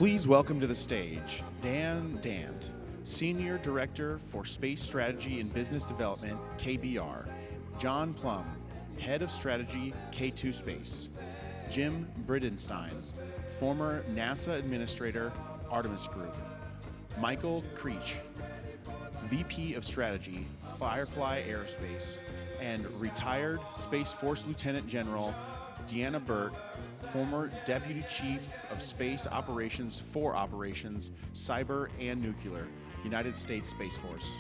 Please welcome to the stage Dant, Senior Director for Space Strategy and Business Development, KBR, John Plumb, Head of Strategy, K2 Space, Jim Bridenstine, former NASA Administrator, Artemis Group, Michael Creech, VP of Strategy, Firefly Aerospace, and retired Space Force Lieutenant General Deanna Burt, former Deputy Chief of Space Operations for Operations, Cyber and Nuclear, United States Space Force.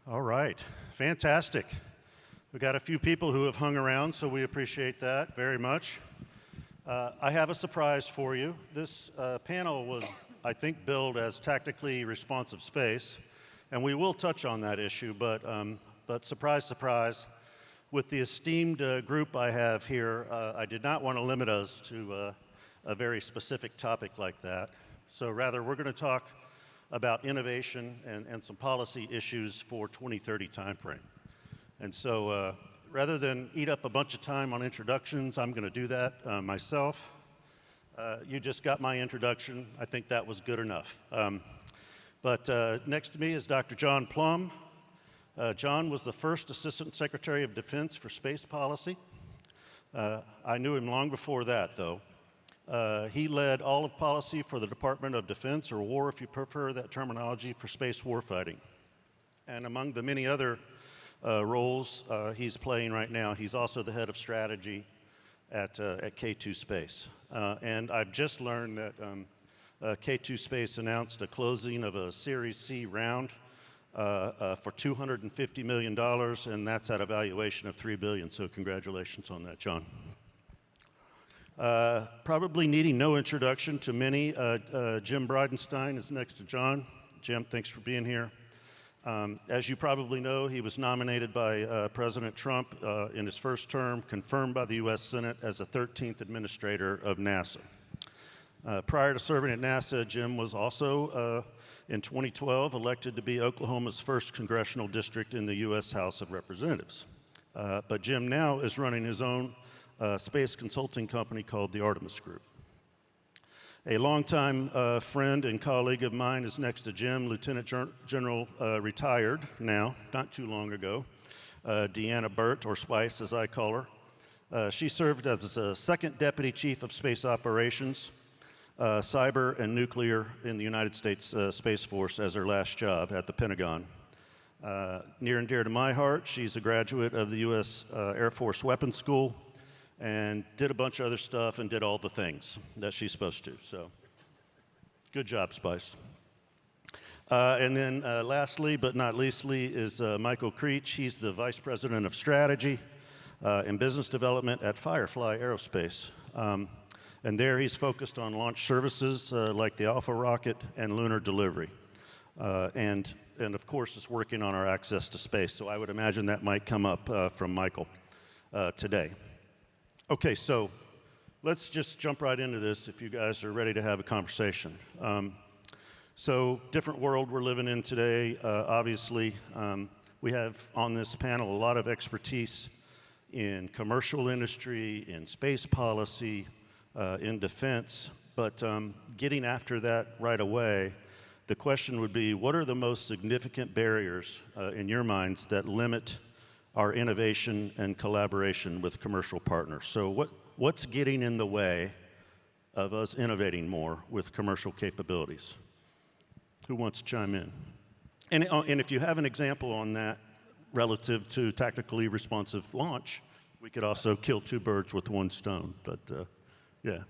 All right, fantastic. We've got a few people who have hung around, so we appreciate that very much. I have a surprise for you. This panel was, I think, billed as tactically responsive space, and we will touch on that issue, but surprise, surprise, with the esteemed group I have here, I did not want to limit us to a very specific topic like that. So rather, we're going to talk about innovation and some policy issues for 2030 timeframe. And so rather than eat up a bunch of time on introductions, I'm going to do that myself. You just got my introduction. I think that was good enough. But next to me is Dr. John Plumb. John was the first Assistant Secretary of Defense for Space Policy. I knew him long before that, though. He led all of policy for the Department of Defense, or War if you prefer that terminology, for space warfighting. And among the many other roles he's playing right now, he's also the head of strategy at K2 Space. And I've just learned that K2 Space announced a closing of a Series C round for $250 million, and that's at a valuation of $3 billion. So congratulations on that, John. Probably needing no introduction to many, Jim Bridenstine is next to John. Jim, thanks for being here. As you probably know, he was nominated by President Trump in his first term, confirmed by the U.S. Senate as the 13th administrator of NASA. Prior to serving at NASA, Jim was also, in 2012, elected to be Oklahoma's first congressional district in the U.S. House of Representatives. But Jim now is running his own space consulting company called the Artemis Group. A longtime friend and colleague of mine is next to Jim, Lieutenant General retired now, not too long ago, Deanna Burt, or Spice as I call her. She served as a second Deputy Chief of Space Operations, Cyber and Nuclear in the United States Space Force as her last job at the Pentagon. Near and dear to my heart, she's a graduate of the U.S. Air Force Weapons School, and did a bunch of other stuff and did all the things that she's supposed to. So, good job, Spice. And then lastly, but not leastly, is Michael Creech. He's the Vice President of Strategy and Business Development at Firefly Aerospace. And there he's focused on launch services like the Alpha rocket and lunar delivery. And of course, is working on our access to space. So I would imagine that might come up from Michael today. Okay, so let's just jump right into this if you guys are ready to have a conversation. So different world we're living in today. Obviously, we have on this panel a lot of expertise in commercial industry, in space policy, in defense, but getting after that right away, the question would be, what are the most significant barriers in your minds that limit our innovation and collaboration with commercial partners? So what's getting in the way of us innovating more with commercial capabilities? Who wants to chime in? And if you have an example on that relative to tactically responsive launch, we could also kill two birds with one stone, but yeah.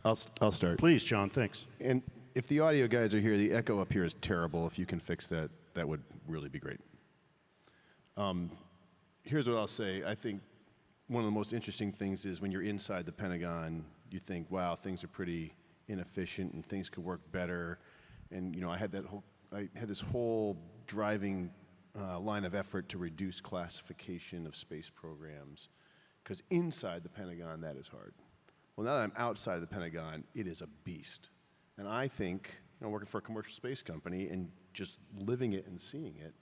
I'll start. Please, John, thanks. And if the audio guys are here, the echo up here is terrible. If you can fix that, that would really be great. Here's what I'll say. I think one of the most interesting things is when you're inside the Pentagon, you think, wow, things are pretty inefficient and things could work better. And you know, I had this whole driving line of effort to reduce classification of space programs, because inside the Pentagon, that is hard. Well, now that I'm outside the Pentagon, it is a beast. And I think, you know, working for a commercial space company and just living it and seeing it,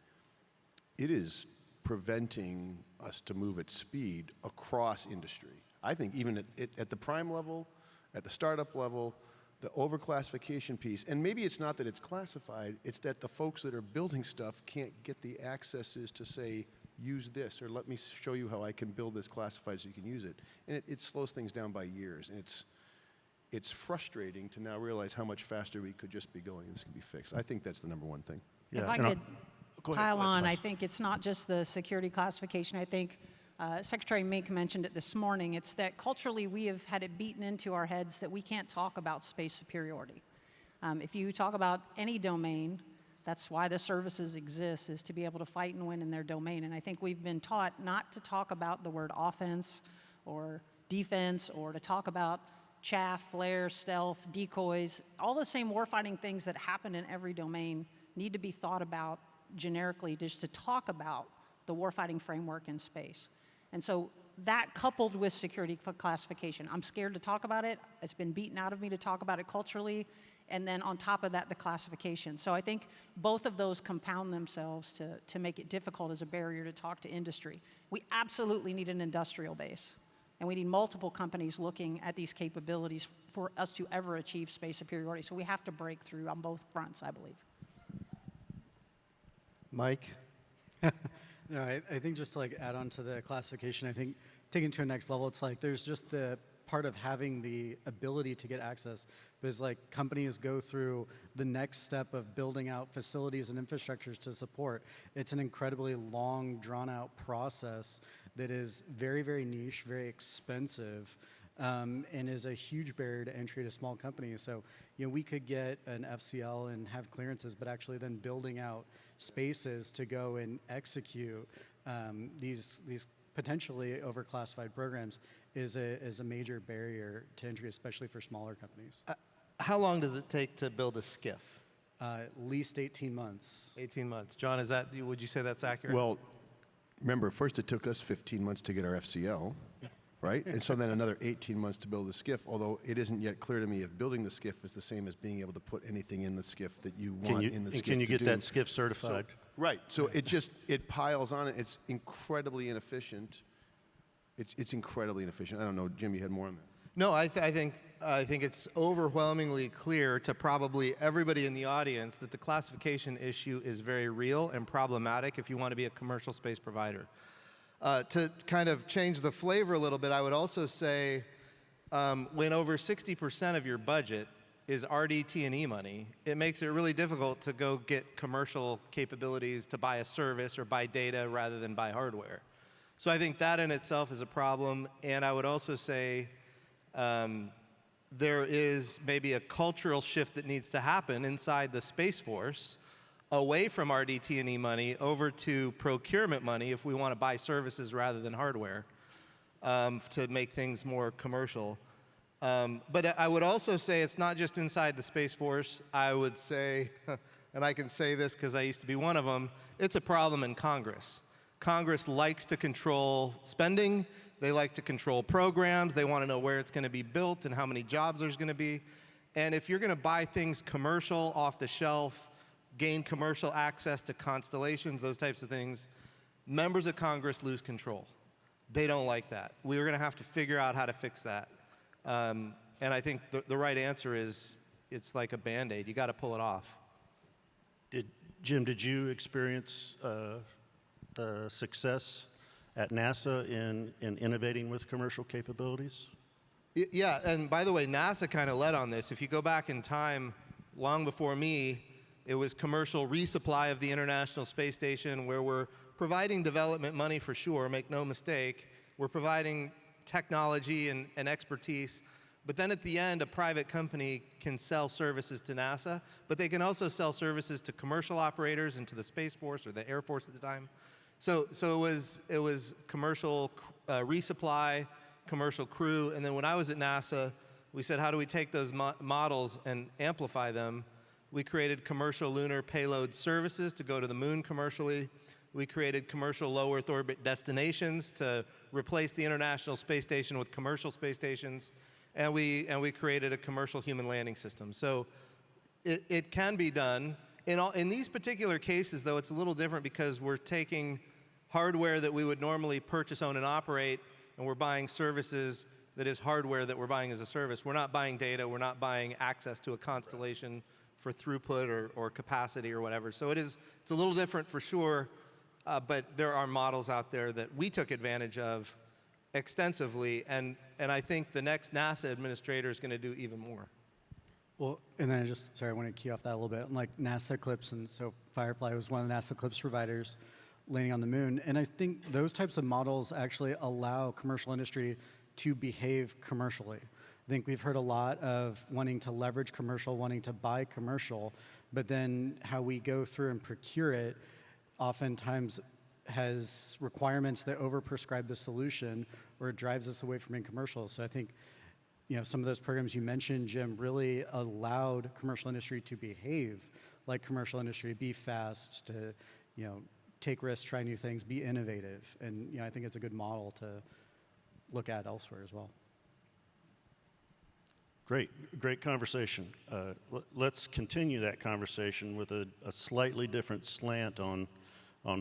it is preventing us to move at speed across industry. I think even at the prime level, at the startup level, the overclassification piece, and maybe it's not that it's classified, it's that the folks that are building stuff can't get the accesses to say, use this, or let me show you how I can build this classified so you can use it. And it slows things down by years. And it's frustrating to now realize how much faster we could just be going and this could be fixed. I think that's the number one thing. Yeah, If I and could pile on, I think it's not just the security classification. I think Secretary Mink mentioned it this morning. It's that culturally we have had it beaten into our heads that we can't talk about space superiority. If you talk about any domain, that's why the services exist, is to be able to fight and win in their domain. And I think we've been taught not to talk about the word offense or defense, or to talk about chaff, flare, stealth, decoys. All the same warfighting things that happen in every domain need to be thought about generically, just to talk about the warfighting framework in space. And so that coupled with security classification, I'm scared to talk about it. It's been beaten out of me to talk about it culturally. And then on top of that, the classification. So I think both of those compound themselves to make it difficult as a barrier to talk to industry. We absolutely need an industrial base. And we need multiple companies looking at these capabilities for us to ever achieve space superiority. So we have to break through on both fronts, I believe. Mike? No, I think just to like add on to the classification, I think taking it to a next level, it's like there's just the part of having the ability to get access, because like companies go through the next step of building out facilities and infrastructures to support. It's an incredibly long, drawn out process that is very, very niche, very expensive, and is a huge barrier to entry to small companies. So, you know, we could get an FCL and have clearances, but actually then building out spaces to go and execute these potentially overclassified programs is a major barrier to entry, especially for smaller companies. How long does it take to build a skiff? At least 18 months. 18 months. John, would you say that's accurate? Well, remember, first it took us 15 months to get our FCL, right? And so then another 18 months to build the skiff, although it isn't yet clear to me if building the skiff is the same as being able to put anything in the skiff that you want in the skiff. Can you get that skiff certified? Right. So it piles on it. It's incredibly inefficient. It's incredibly inefficient. I don't know, Jim, you had more on that. No, I think it's overwhelmingly clear to probably everybody in the audience that the classification issue is very real and problematic if you want to be a commercial space provider. To kind of change the flavor a little bit, I would also say when over 60% of your budget is RDT&E money, it makes it really difficult to go get commercial capabilities to buy a service or buy data rather than buy hardware. So I think that in itself is a problem. And I would also say there is maybe a cultural shift that needs to happen inside the Space Force away from RDT&E money over to procurement money if we want to buy services rather than hardware to make things more commercial. But I would also say it's not just inside the Space Force. I would say, and I can say this because I used to be one of them, it's a problem in Congress. Congress likes to control spending. They like to control programs. They want to know where it's going to be built and how many jobs there's going to be. And if you're going to buy things commercial, off the shelf, gain commercial access to constellations, those types of things, members of Congress lose control. They don't like that. We're going to have to figure out how to fix that. And I think the right answer is it's like a Band-Aid. You got to pull it off. Jim, did you experience success at NASA in innovating with commercial capabilities? Yeah, and by the way, NASA kind of led on this. If you go back in time, long before me, it was commercial resupply of the International Space Station, where we're providing development money for sure, make no mistake. We're providing technology and expertise. But then at the end, a private company can sell services to NASA, but they can also sell services to commercial operators and to the Space Force or the Air Force at the time. So it was commercial resupply, commercial crew, and then when I was at NASA, we said, how do we take those models and amplify them? We created commercial lunar payload services to go to the moon commercially. We created commercial low Earth orbit destinations to replace the International Space Station with commercial space stations, and we created a commercial human landing system. So it can be done. In these particular cases, though, it's a little different because we're taking hardware that we would normally purchase, own, and operate, and we're buying services that is hardware that we're buying as a service. We're not buying data, we're not buying access to a constellation for throughput or capacity or whatever. So it's a little different for sure, but there are models out there that we took advantage of extensively, and I think the next NASA administrator is going to do even more. Well, and then I want to key off that a little bit. Like NASA Eclipse, and so Firefly was one of the NASA Eclipse providers landing on the moon. And I think those types of models actually allow commercial industry to behave commercially. I think we've heard a lot of wanting to leverage commercial, wanting to buy commercial, but then how we go through and procure it oftentimes has requirements that overprescribe the solution, or it drives us away from being commercial. So I think some of those programs you mentioned, Jim, really allowed commercial industry to behave like commercial industry, be fast, to take risks, try new things, be innovative. And I think it's a good model to look at elsewhere as well. Great conversation. Let's continue that conversation with a slightly different slant on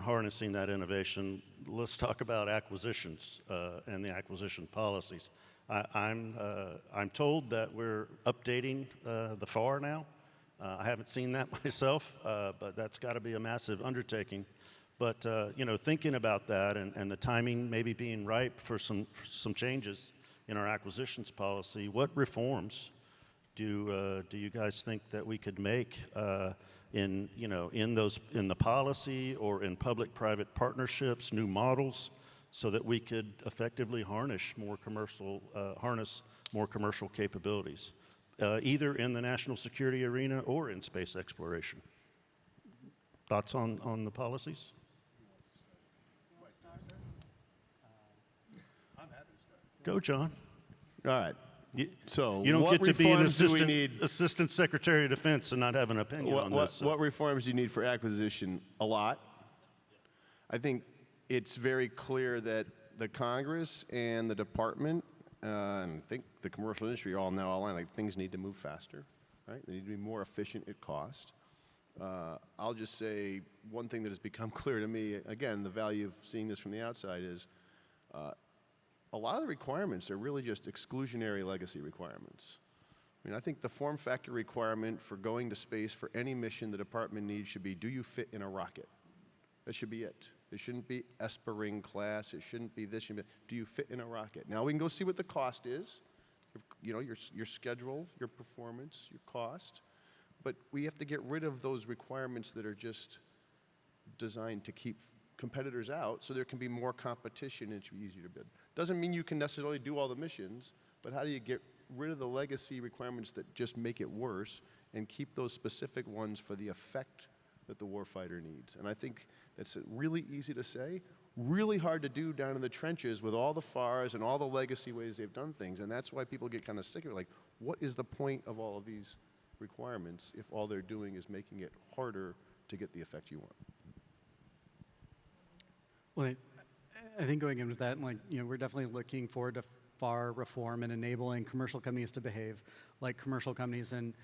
harnessing that innovation. Let's talk about acquisitions and the acquisition policies. I'm told that we're updating the FAR now. I haven't seen that myself, but that's got to be a massive undertaking. But thinking about that and the timing maybe being ripe for some changes in our acquisitions policy, what reforms do you guys think that we could make in the policy or in public-private partnerships, new models, so that we could effectively harness more commercial capabilities, either in the national security arena or in space exploration? Thoughts on the policies? Go, John. All right. So you don't what get to be an reforms assistant secretary of defense and not have an opinion on this. What reforms do you need for acquisition? A lot. I think it's very clear that the Congress and the department, and I think the commercial industry are all now aligned, like things need to move faster, right? They need to be more efficient at cost. I'll just say one thing that has become clear to me, again, the value of seeing this from the outside is a lot of the requirements are really just exclusionary legacy requirements. I mean, I think the form factor requirement for going to space for any mission the department needs should be, do you fit in a rocket? That should be it. It shouldn't be Espering class. It shouldn't be this. Do you fit in a rocket? Now we can go see what the cost is, your schedule, your performance, your cost. But we have to get rid of those requirements that are just designed to keep competitors out, so there can be more competition and it should be easier to bid. Doesn't mean you can necessarily do all the missions, but how do you get rid of the legacy requirements that just make it worse and keep those specific ones for the effect that the warfighter needs? And I think that's really easy to say, really hard to do down in the trenches with all the FARs and all the legacy ways they've done things. And that's why people get kind of sick of it. Like, what is the point of all of these requirements if all they're doing is making it harder to get the effect you want? Well, I think going in with that, we're definitely looking forward to FAR reform and enabling commercial companies to behave like commercial companies. And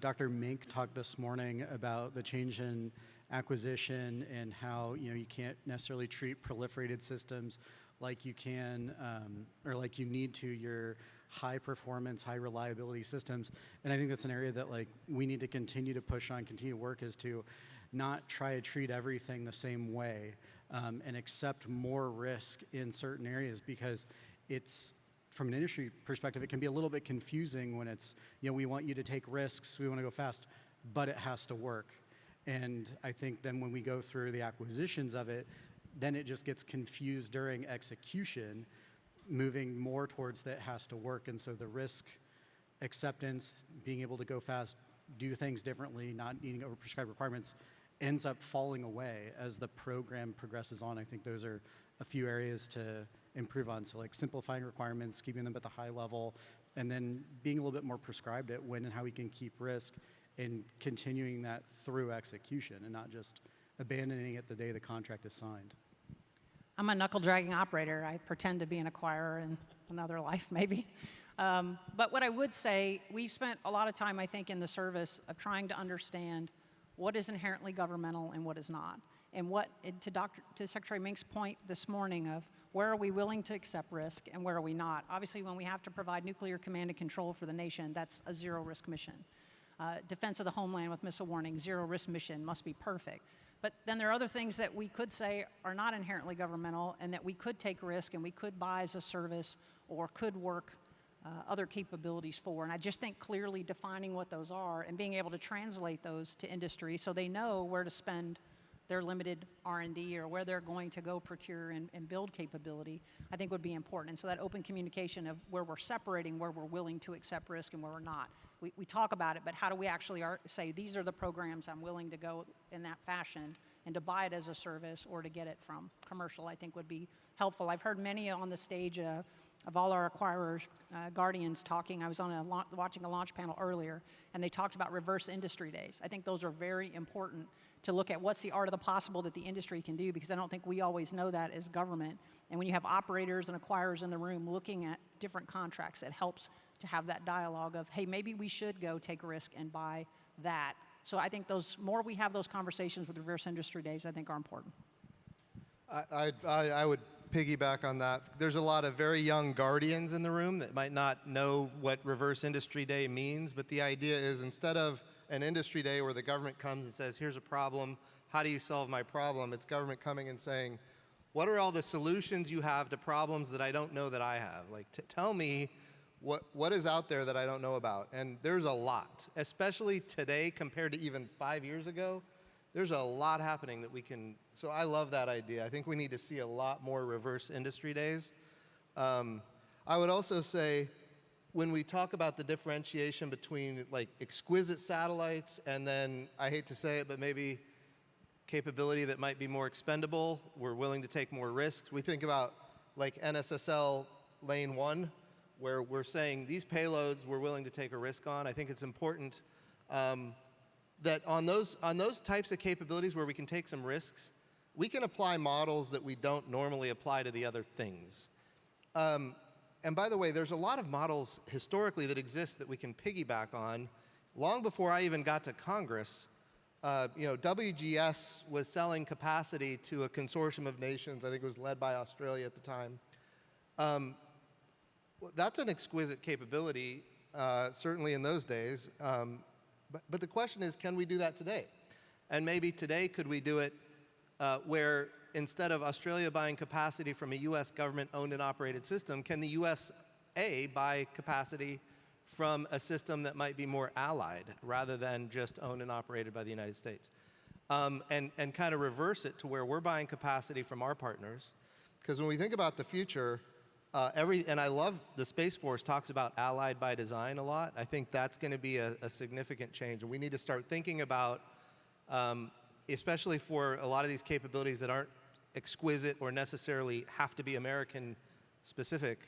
Dr. Mink talked this morning about the change in acquisition and how you can't necessarily treat proliferated systems like you can or like you need to your high performance, high reliability systems. And I think that's an area that we need to continue to push on, continue to work, is to not try to treat everything the same way. And accept more risk in certain areas, because it's, from an industry perspective, it can be a little bit confusing when it's, we want you to take risks, we want to go fast, but it has to work. And I think then when we go through the acquisitions of it, then it just gets confused during execution, moving more towards that has to work. And so the risk acceptance, being able to go fast, do things differently, not needing overprescribed requirements, ends up falling away as the program progresses on. I think those are a few areas to improve on. So simplifying requirements, keeping them at the high level, and then being a little bit more prescribed at when and how we can keep risk, and continuing that through execution and not just abandoning it the day the contract is signed. I'm a knuckle-dragging operator. I pretend to be an acquirer in another life, maybe. But what I would say, we've spent a lot of time, I think, in the service of trying to understand what is inherently governmental and what is not. and to Secretary Mink's point this morning of where are we willing to accept risk and where are we not. Obviously, when we have to provide nuclear command and control for the nation, that's a zero-risk mission. Defense of the homeland with missile warning, zero-risk mission must be perfect. But then there are other things that we could say are not inherently governmental and that we could take risk and we could buy as a service or could work other capabilities for. And I just think clearly defining what those are and being able to translate those to industry so they know where to spend their limited R&D or where they're going to go procure and build capability, I think would be important. And so that open communication of where we're separating, where we're willing to accept risk and where we're not. We talk about it, but how do we actually say these are the programs I'm willing to go in that fashion and to buy it as a service or to get it from commercial, I think would be helpful. I've heard many on the stage of all our acquirers, guardians talking. I was on watching a launch panel earlier, and they talked about reverse industry days. I think those are very important to look at what's the art of the possible that the industry can do, because I don't think we always know that as government. And when you have operators and acquirers in the room looking at different contracts, it helps to have that dialogue of, hey, maybe we should go take a risk and buy that. So I think more we have those conversations with reverse industry days, I think are important. I would piggyback on that. There's a lot of very young guardians in the room that might not know what reverse industry day means, but the idea is instead of an industry day where the government comes and says, here's a problem, how do you solve my problem? It's government coming and saying, what are all the solutions you have to problems that I don't know that I have? Like, tell me what is out there that I don't know about? And there's a lot, especially today compared to even 5 years ago. There's a lot happening that we can, so I love that idea. I think we need to see a lot more reverse industry days. I would also say, when we talk about the differentiation between like exquisite satellites and then, I hate to say it, but maybe capability that might be more expendable, we're willing to take more risks. We think about like NSSL Lane 1, where we're saying these payloads we're willing to take a risk on. I think it's important that on those types of capabilities where we can take some risks, we can apply models that we don't normally apply to the other things. And by the way, there's a lot of models historically that exist that we can piggyback on. Long before I even got to Congress, WGS was selling capacity to a consortium of nations. I think it was led by Australia at the time. That's an exquisite capability, certainly in those days. But the question is, can we do that today? And maybe today, could we do it where instead of Australia buying capacity from a US government-owned and operated system, can the USA buy capacity from a system that might be more allied rather than just owned and operated by the United States? And kind of reverse it to where we're buying capacity from our partners. Because when we think about the future, and I love the Space Force talks about allied by design a lot. I think that's going to be a significant change. And we need to start thinking about, especially for a lot of these capabilities that aren't exquisite or necessarily have to be American specific,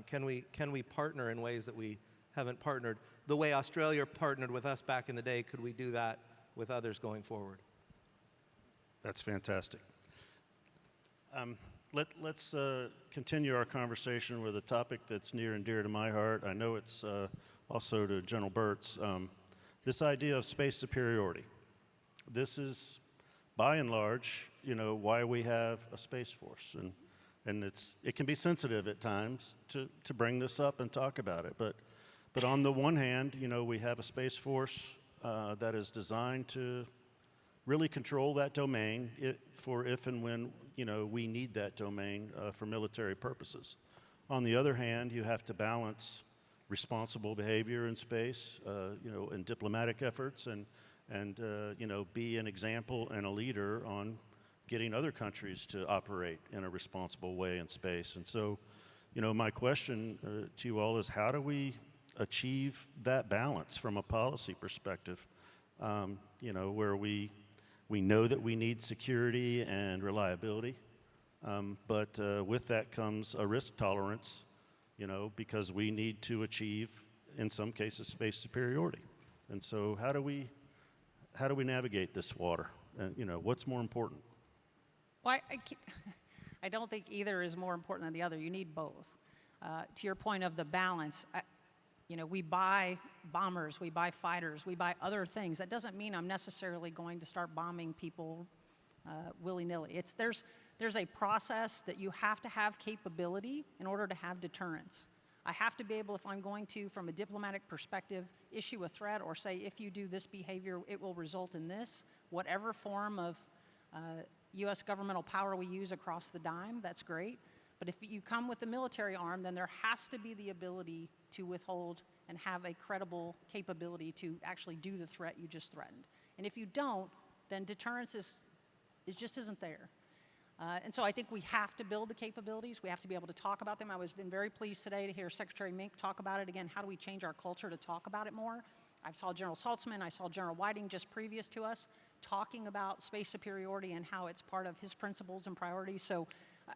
can we partner in ways that we haven't partnered? The way Australia partnered with us back in the day, could we do that with others going forward? That's fantastic. Let's continue our conversation with a topic that's near and dear to my heart. I know it's also to General Burt's. This idea of space superiority. This is, by and large, why we have a Space Force. And it can be sensitive at times to bring this up and talk about it. But on the one hand, we have a Space Force that is designed to really control that domain for if and when we need that domain for military purposes. On the other hand, you have to balance responsible behavior in space, and diplomatic efforts, and be an example and a leader on getting other countries to operate in a responsible way in space. And so, my question to you all is, how do we achieve that balance from a policy perspective? Where we know that we need security and reliability, but with that comes a risk tolerance, because we need to achieve, in some cases, space superiority. And so how do we navigate this water? And, what's more important? Well, I don't think either is more important than the other. You need both. To your point of the balance, we buy bombers, we buy fighters, we buy other things. That doesn't mean I'm necessarily going to start bombing people willy-nilly. There's a process that you have to have capability in order to have deterrence. I have to be able, if I'm going to, from a diplomatic perspective, issue a threat or say, if you do this behavior, it will result in this. Whatever form of U.S. governmental power we use across the dime, that's great. But if you come with the military arm, then there has to be the ability to withhold and have a credible capability to actually do the threat you just threatened. And if you don't, then deterrence just isn't there. And so I think we have to build the capabilities. We have to be able to talk about them. Been very pleased today to hear Secretary Mink talk about it. Again, how do we change our culture to talk about it more? I saw General Saltzman, I saw General Whiting just previous to us talking about space superiority and how it's part of his principles and priorities. So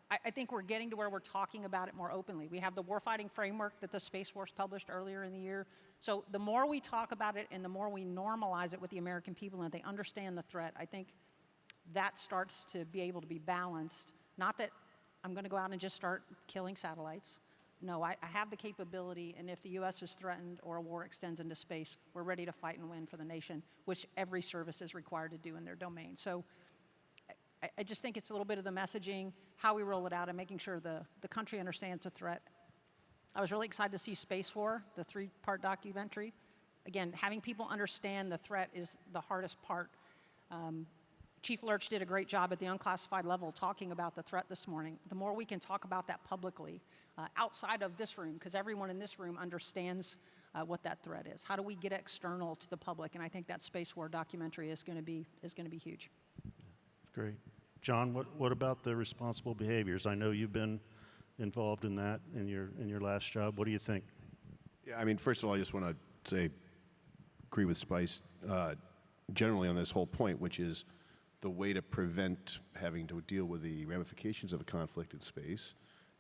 I think we're getting to where we're talking about it more openly. We have the warfighting framework that the Space Force published earlier in the year. So the more we talk about it and the more we normalize it with the American people and they understand the threat, I think that starts to be able to be balanced. Not that I'm going to go out and just start killing satellites. No, I have the capability, and if the U.S. is threatened or a war extends into space, we're ready to fight and win for the nation, which every service is required to do in their domain. So I just think it's a little bit of the messaging, how we roll it out, and making sure the country understands the threat. I was really excited to see Space War, the 3-part documentary. Again, having people understand the threat is the hardest part. Chief Lurch did a great job at the unclassified level talking about the threat this morning. The more we can talk about that publicly, outside of this room, because everyone in this room understands what that threat is. How do we get external to the public? And I think that Space War documentary is going to be huge. Great. John, what about the responsible behaviors? I know you've been involved in that in your last job. What do you think? Yeah, I mean, first of all, I just want to say, agree with Spice generally on this whole point, which is the way to prevent having to deal with the ramifications of a conflict in space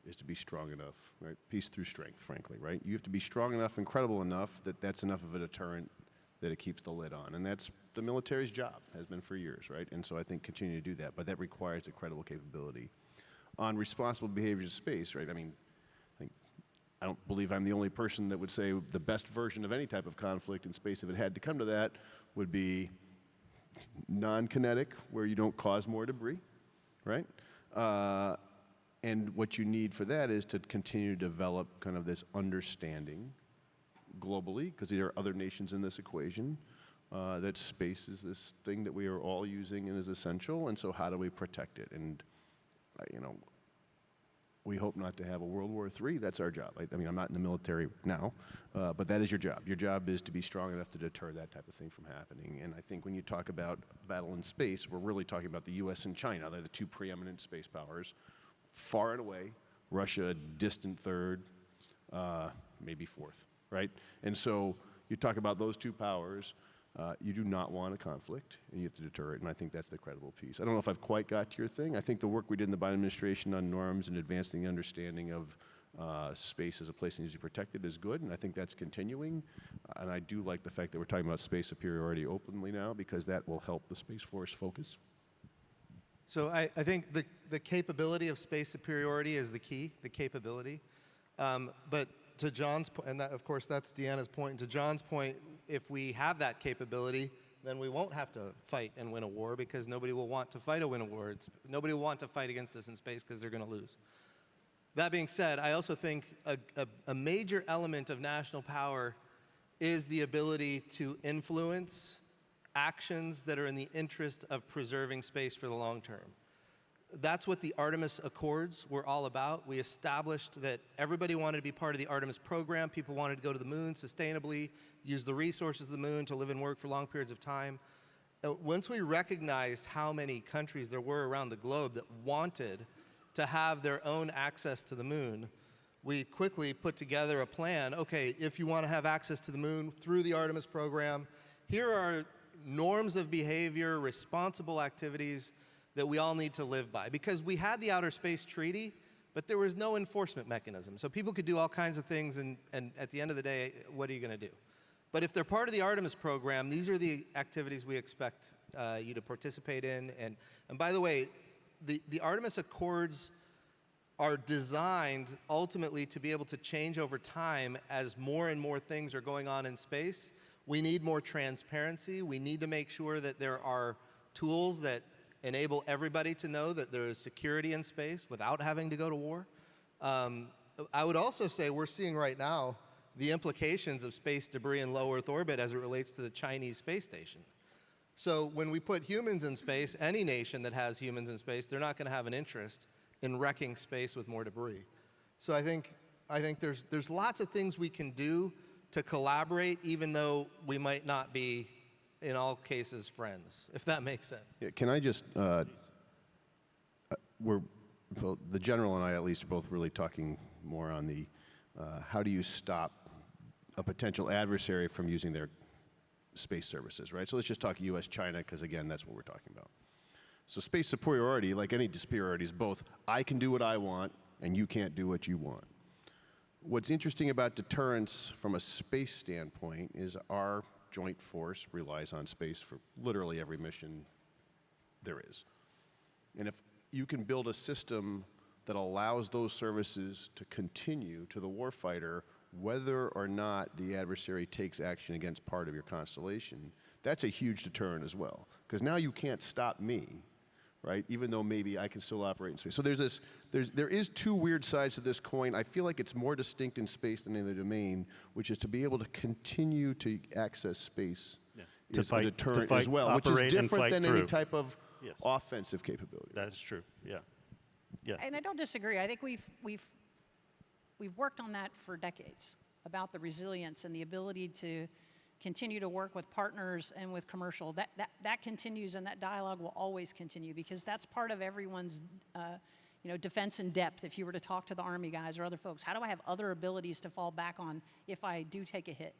is to be strong enough, right? Peace through strength, frankly, right? You have to be strong enough and credible enough that that's enough of a deterrent that it keeps the lid on. And that's the military's job, has been for years, right? And so I think continue to do that, but that requires a credible capability. On responsible behaviors of space, right? I mean, I don't believe I'm the only person that would say the best version of any type of conflict in space, if it had to come to that, would be non-kinetic, where you don't cause more debris, right? And what you need for that is to continue to develop kind of this understanding globally, because there are other nations in this equation, that space is this thing that we are all using and is essential, and so how do we protect it? And, we hope not to have a World War III. That's our job. I mean, I'm not in the military now, but that is your job. Your job is to be strong enough to deter that type of thing from happening. And I think when you talk about battle in space, we're really talking about the U.S. and China. They're the two preeminent space powers, far and away. Russia, a distant third, maybe fourth, right? And so you talk about those two powers. You do not want a conflict, and you have to deter it, and I think that's the credible piece. I don't know if I've quite got to your thing. I think the work we did in the Biden administration on norms and advancing the understanding of space as a place that needs to be protected is good, and I think that's continuing. And I do like the fact that we're talking about space superiority openly now, because that will help the Space Force focus. So I think the capability of space superiority is the key, the capability. But to John's point, and that, of course, that's Deanna's point, and to John's point, if we have that capability, then we won't have to fight and win a war, because nobody will want to fight or win a war. Nobody will want to fight against us in space because they're going to lose. That being said, I also think a major element of national power is the ability to influence actions that are in the interest of preserving space for the long term. That's what the Artemis Accords were all about. We established that everybody wanted to be part of the Artemis program. People wanted to go to the moon sustainably, use the resources of the moon to live and work for long periods of time. Once we recognized how many countries there were around the globe that wanted to have their own access to the moon, we quickly put together a plan. Okay, if you want to have access to the moon through the Artemis program, here are norms of behavior, responsible activities that we all need to live by. Because we had the Outer Space Treaty, but there was no enforcement mechanism. So people could do all kinds of things, and at the end of the day, what are you going to do? But if they're part of the Artemis program, these are the activities we expect you to participate in. And by the way, the Artemis Accords are designed ultimately to be able to change over time as more and more things are going on in space. We need more transparency. We need to make sure that there are tools that enable everybody to know that there is security in space without having to go to war. I would also say we're seeing right now the implications of space debris in low Earth orbit as it relates to the Chinese space station. So when we put humans in space, any nation that has humans in space, they're not going to have an interest in wrecking space with more debris. So I think there's lots of things we can do to collaborate, even though we might not be, in all cases, friends, if that makes sense. Yeah, can I just, the general and I at least are both really talking more on the, how do you stop a potential adversary from using their space services, right? So let's just talk US, China, because again, that's what we're talking about. So space superiority, like any superiority, is both I can do what I want and you can't do what you want. What's interesting about deterrence from a space standpoint is our joint force relies on space for literally every mission there is. And if you can build a system that allows those services to continue to the warfighter, whether or not the adversary takes action against part of your constellation, that's a huge deterrent as well. Because now you can't stop me, right? Even though maybe I can still operate in space. So there is two weird sides to this coin. I feel like it's more distinct in space than in the domain, which is to be able to continue to access space is a deterrent as well, which is different than any type of offensive capability. That is true, yeah. Yeah. And I don't disagree. I think we've worked on that for decades, about the resilience and the ability to continue to work with partners and with commercial. That continues, and that dialogue will always continue, because that's part of everyone's defense in depth. If you were to talk to the Army guys or other folks, how do I have other abilities to fall back on if I do take a hit?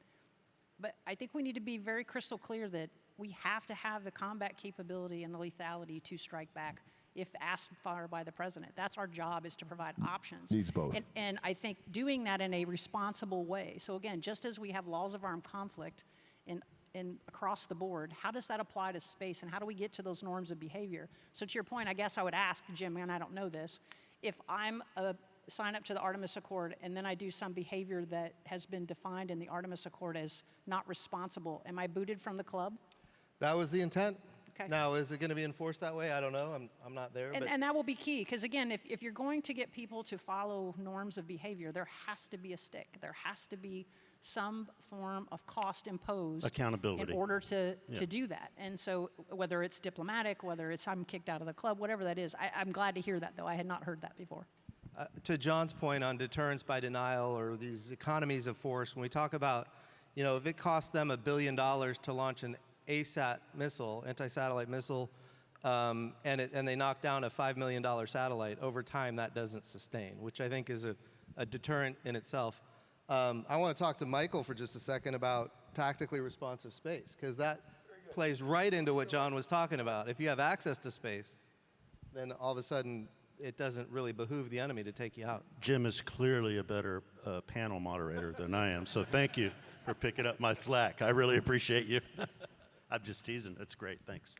But I think we need to be very crystal clear that we have to have the combat capability and the lethality to strike back if asked for by the president. That's our job, is to provide options. Needs both. And I think doing that in a responsible way. So again, just as we have laws of armed conflict in across the board, how does that apply to space, and how do we get to those norms of behavior? So to your point, I guess I would ask, Jim, and I don't know this, if I'm sign up to the Artemis Accord and then I do some behavior that has been defined in the Artemis Accord as not responsible, am I booted from the club? That was the intent. Okay. Now, is it going to be enforced that way? I don't know. I'm not there. And that will be key, because again, if you're going to get people to follow norms of behavior, there has to be a stick. There has to be some form of cost imposed. Accountability. In order to do that. And so whether it's diplomatic, whether it's I'm kicked out of the club, whatever that is, I'm glad to hear that, though. I had not heard that before. To John's point on deterrence by denial, or these economies of force, when we talk about, if it costs them $1 billion to launch an ASAT missile, anti-satellite missile, and they knock down a $5 million satellite, over time that doesn't sustain, which I think is a deterrent in itself. I want to talk to Michael for just a second about tactically responsive space, because that plays right into what John was talking about. If you have access to space, then all of a sudden it doesn't really behoove the enemy to take you out. Jim is clearly a better panel moderator than I am, so thank you for picking up my slack. I really appreciate you. I'm just teasing. That's great. Thanks.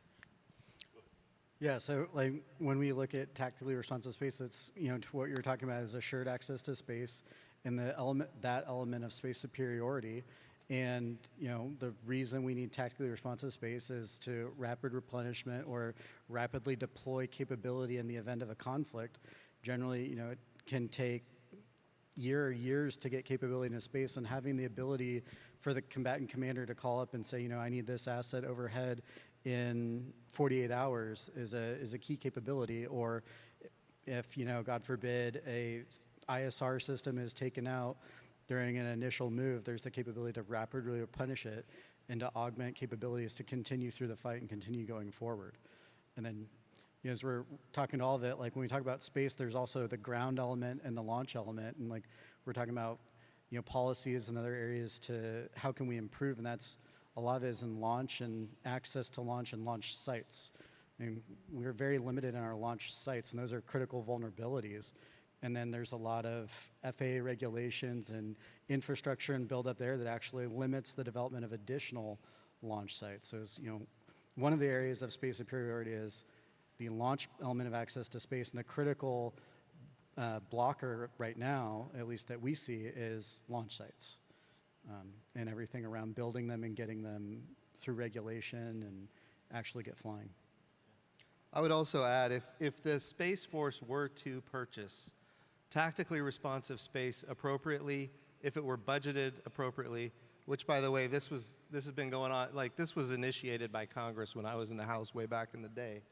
Yeah, so like when we look at tactically responsive space, it's, to what you're talking about is assured access to space and that element of space superiority. And the reason we need tactically responsive space is to rapid replenishment or rapidly deploy capability in the event of a conflict. Generally, it can take years to get capability into space, and having the ability for the combatant commander to call up and say, I need this asset overhead in 48 hours is a key capability. Or if, God forbid, a ISR system is taken out during an initial move, there's the capability to rapidly replenish it and to augment capabilities to continue through the fight and continue going forward. And then, as we're talking to all of it, like when we talk about space, there's also the ground element and the launch element. And like we're talking about, policies and other areas to how can we improve, and that's a lot of it is in launch and access to launch and launch sites. And we're very limited in our launch sites, and those are critical vulnerabilities. And then there's a lot of FAA regulations and infrastructure and build up there that actually limits the development of additional launch sites. So, one of the areas of space superiority is the launch element of access to space, and the critical blocker right now, at least that we see, is launch sites. And everything around building them and getting them through regulation and actually get flying. I would also add, if the Space Force were to purchase tactically responsive space appropriately, if it were budgeted appropriately, which, by the way, this has been going on, like this was initiated by Congress when I was in the House way back in the day.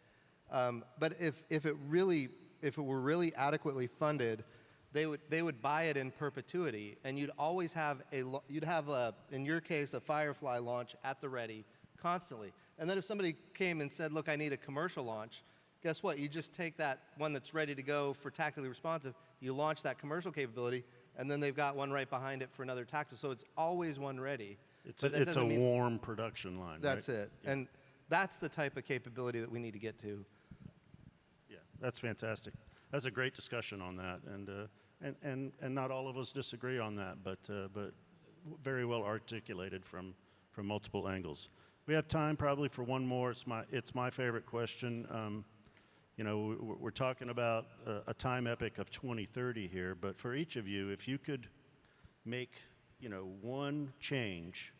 But if it were really adequately funded, they would buy it in perpetuity, and you'd always have in your case, a Firefly launch at the ready constantly. And then if somebody came and said, look, I need a commercial launch, guess what? You just take that one that's ready to go for tactically responsive, you launch that commercial capability, and then they've got one right behind it for another tactical. So it's always one ready. It's a warm production line, that's right? it. Yeah. And that's the type of capability that we need to get to. Yeah, that's fantastic. That's a great discussion on that, and not all of us disagree on that, but very well articulated from multiple angles. We have time probably for one more. It's my favorite question. You know, we're talking about a time epic of 2030 here, but for each of you, if you could make, you know, one change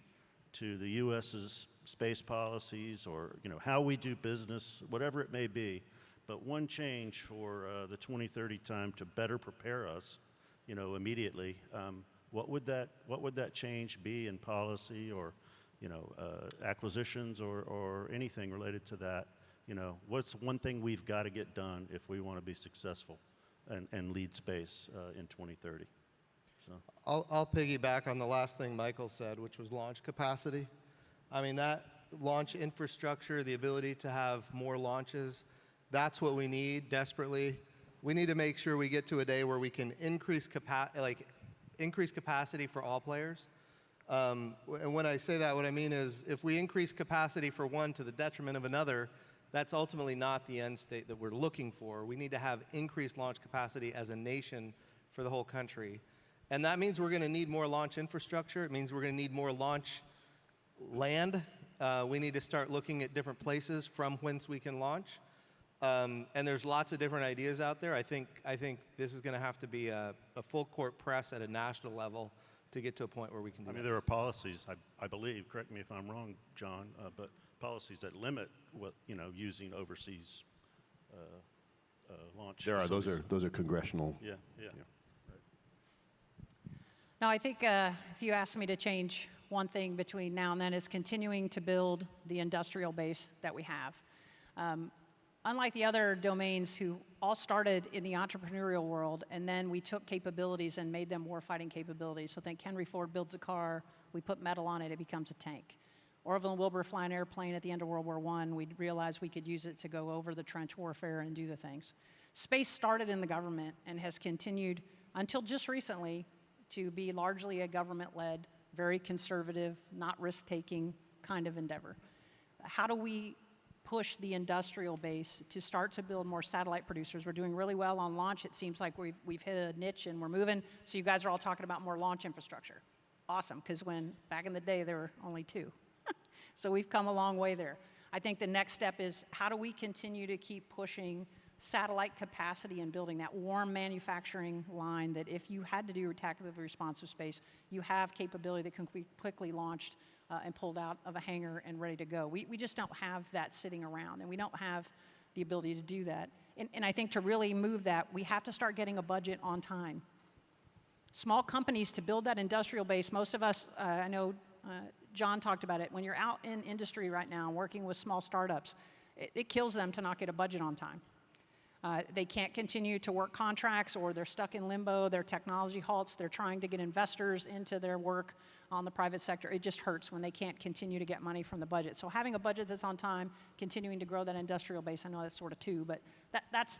to the U.S.'s space policies, or, you know, how we do business, whatever it may be, but one change for the 2030 time to better prepare us, you know, immediately, what would that change be in policy, or, you know, acquisitions, or anything related to that? You know, what's one thing we've got to get done if we want to be successful and lead space in 2030? So I'll piggyback on the last thing Michael said, which was launch capacity. I mean, that launch infrastructure, the ability to have more launches, that's what we need desperately. We need to make sure we get to a day where we can increase capacity for all players. And when I say that, what I mean is, if we increase capacity for one to the detriment of another, that's ultimately not the end state that we're looking for. We need to have increased launch capacity as a nation for the whole country. And that means we're going to need more launch infrastructure. It means we're going to need more launch land. We need to start looking at different places from whence we can launch. And there's lots of different ideas out there. I think this is going to have to be a full court press at a national level to get to a point where we can do that. I mean, there are policies, I believe, correct me if I'm wrong, John, but policies that limit what, you know, using overseas launch. There are. facilities. Those are congressional. Yeah. Now, I think if you asked me to change one thing between now and then, is continuing to build the industrial base that we have. Unlike the other domains who all started in the entrepreneurial world, and then we took capabilities and made them warfighting capabilities. So think Henry Ford builds a car, we put metal on it, it becomes a tank. Orville and Wilbur fly an airplane at the end of World War I, we realized we could use it to go over the trench warfare and do the things. Space started in the government and has continued until just recently to be largely a government-led, very conservative, not risk-taking kind of endeavor. How do we push the industrial base to start to build more satellite producers? We're doing really well on launch. It seems like we've hit a niche and we're moving. So you guys are all talking about more launch infrastructure. Awesome, because when back in the day there were only 2. So we've come a long way there. I think the next step is, how do we continue to keep pushing satellite capacity and building that warm manufacturing line that if you had to do tactically responsive space, you have capability that can be quickly launched and pulled out of a hangar and ready to go. We just don't have that sitting around, and we don't have the ability to do that. And I think to really move that, we have to start getting a budget on time. Small companies, to build that industrial base, most of us, I know John talked about it, when you're out in industry right now working with small startups, it kills them to not get a budget on time. They can't continue to work contracts, or they're stuck in limbo, their technology halts, they're trying to get investors into their work on the private sector. It just hurts when they can't continue to get money from the budget. So having a budget that's on time, continuing to grow that industrial base, I know that's sort of 2, but that's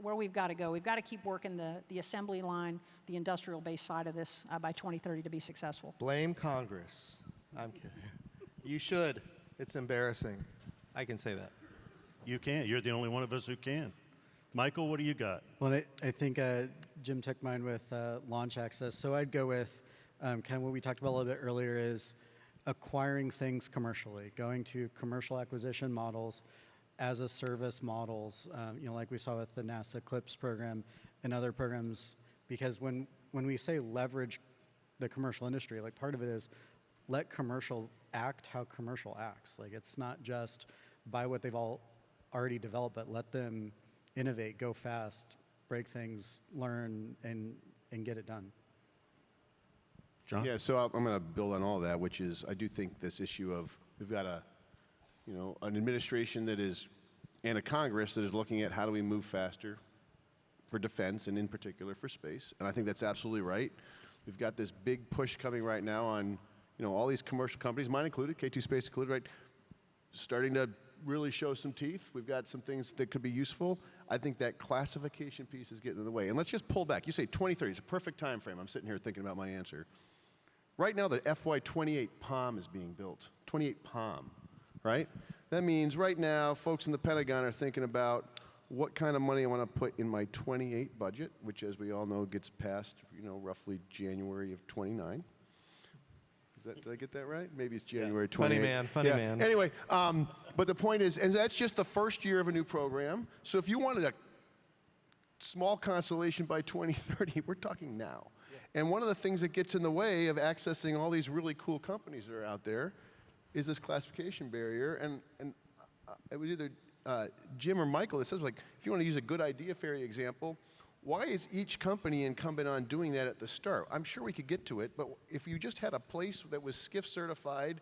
where we've got to go. We've got to keep working the assembly line, the industrial base side of this by 2030 to be successful. Blame Congress. I'm kidding. You should. It's embarrassing. I can say that. You can. You're the only one of us who can. Michael, what do you got? Well, I think Jim took mine with launch access. So I'd go with kind of what we talked about a little bit earlier, is acquiring things commercially, going to commercial acquisition models, as a service models, you know, like we saw with the NASA CLIPS program and other programs. Because when we say leverage the commercial industry, like part of it is let commercial act how commercial acts. Like, it's not just buy what they've all already developed, but let them innovate, go fast, break things, learn, and get it done. John? Yeah, so I'm going to build on all that, which is I do think this issue of we've got an administration that is, and a Congress that is looking at how do we move faster for defense and in particular for space. And I think that's absolutely right. We've got this big push coming right now on, all these commercial companies, mine included, K2 Space included, right, starting to really show some teeth. We've got some things that could be useful. I think that classification piece is getting in the way. And let's just pull back. You say 2030 is a perfect time frame. I'm sitting here thinking about my answer. Right now, the FY28 Plumb is being built. 28 Plumb, right? That means right now, folks in the Pentagon are thinking about what kind of money I want to put in my 28 budget, which, as we all know, gets passed, roughly January of 29. Did I get that right? Maybe it's January 28. Funny man. Anyway, but the point is, and that's just the first year of a new program. So if you wanted a small constellation by 2030, we're talking now. And one of the things that gets in the way of accessing all these really cool companies that are out there is this classification barrier. And it was either Jim or Michael that says, like, if you want to use a good idea fairy example, why is each company incumbent on doing that at the start? I'm sure we could get to it, but if you just had a place that was SCIF certified,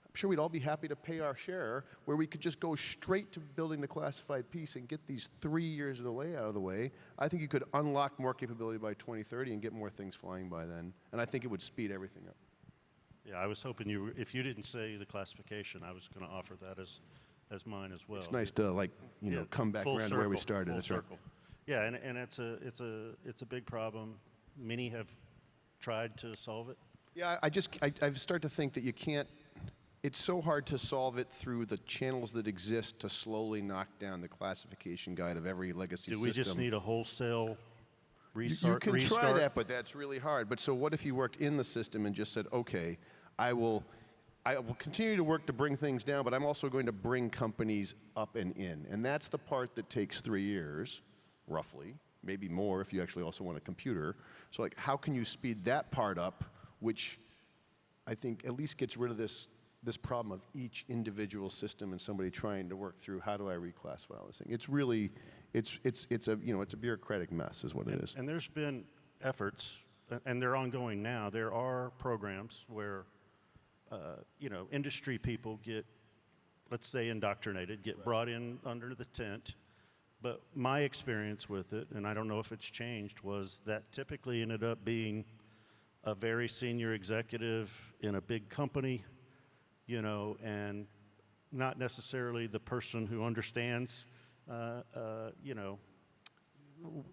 I'm sure we'd all be happy to pay our share, where we could just go straight to building the classified piece and get these 3 years of delay out of the way. I think you could unlock more capability by 2030 and get more things flying by then, and I think it would speed everything up. Yeah, I was hoping if you didn't say the classification, I was going to offer that as mine as well. It's nice to come back around to where we started. Full circle. Yeah, and it's a big problem. Many have tried to solve it. Yeah, I start to think that you can't. It's so hard to solve it through the channels that exist to slowly knock down the classification guide of every legacy system. Do we just need a wholesale restart? You can try that, but that's really hard. But so what if you worked in the system and just said, okay, I will continue to work to bring things down, but I'm also going to bring companies up and in. And that's the part that takes 3 years, roughly, maybe more if you actually also want a computer. So like, how can you speed that part up, which I think at least gets rid of this problem of each individual system and somebody trying to work through how do I reclassify all this thing. It's really, it's a bureaucratic mess is what it is. And there's been efforts, and they're ongoing now. There are programs where industry people get, let's say, indoctrinated, get brought in under the tent. But my experience with it, and I don't know if it's changed, was that typically ended up being a very senior executive in a big company, and not necessarily the person who understands,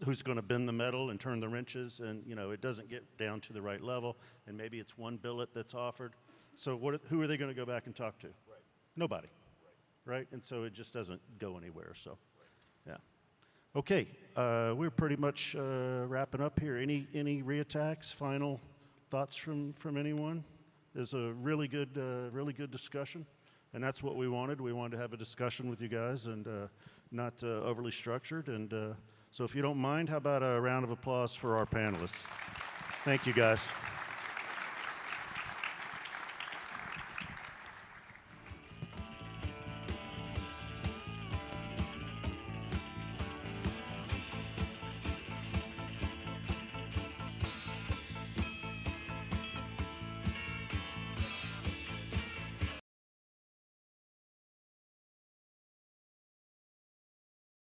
who's going to bend the metal and turn the wrenches, and it doesn't get down to the right level, and maybe it's one billet that's offered. So who are they going to go back and talk to? Right. Nobody, right? And so it just doesn't go anywhere. So, yeah. Okay, we're pretty much wrapping up here. Any reattacks? Final thoughts from anyone? There's a really good discussion, and that's what we wanted. We wanted to have a discussion with you guys, and not overly structured. And so, if you don't mind, how about a round of applause for our panelists? Thank you, guys.